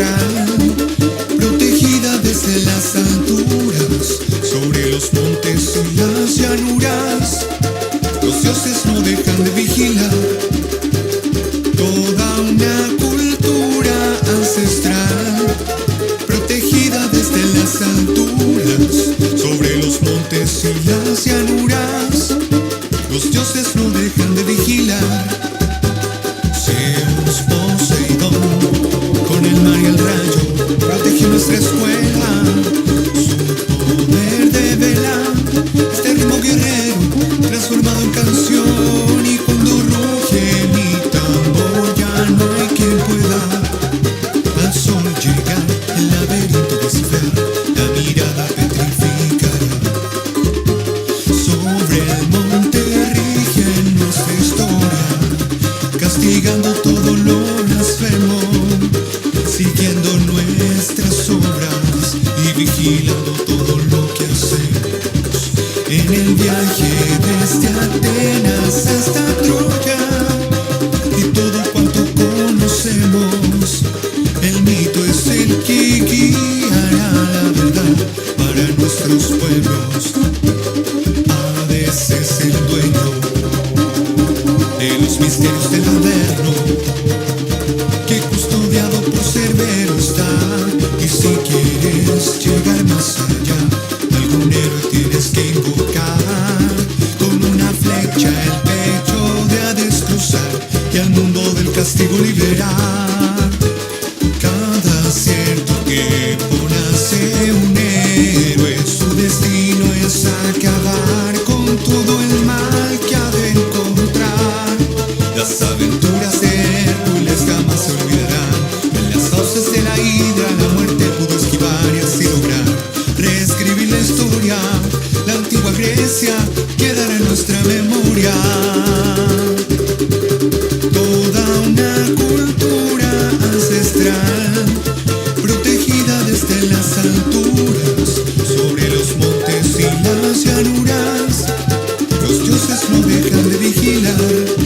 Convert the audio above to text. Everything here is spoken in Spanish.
ancestral, protegida desde las alturas, sobre los montes y las llanuras. Los dioses no dejan de vigilar toda una cultura ancestral, protegida desde las alturas, sobre los montes y las llanuras. Los dioses no dejan de vigilar. Zeus Poseidón, con el mar y el rayo, protege nuestra escuela. Su poder devela este ritmo guerrero, transformado en canción. Y cuando ruge mi tambor, ya no hay quien pueda al sol llegar, el laberinto descifrar, la mirada petrificará. Sobre el monte rige nuestra historia, castigando todo lo blasfemo, siguiendo nuestras obras y vigilando todo lo que hacemos. En el viaje desde Atenas hasta Troya y todo cuanto conocemos, el mito es el que guiará la verdad para nuestros pueblos. Hades es el dueño de los misterios del Averno, que custodiado por Cerbero está. Y si quieres llegar más allá, algún héroe tienes que invocar. Con una flecha el pecho de Hades cruzar y al mundo del castigo liberar. Cada cierto tiempo nace un héroe, su destino es acabar con todo el mal que ha de encontrar. Las aventuras de Hércules jamás se olvidarán. En las fauces de la hidra la muerte pudo esquivar y así lograr reescribir la historia. La antigua Grecia quedará en nuestra memoria. Toda una cultura ancestral, protegida desde las alturas, sobre los montes y las llanuras. Los dioses no dejan de vigilar.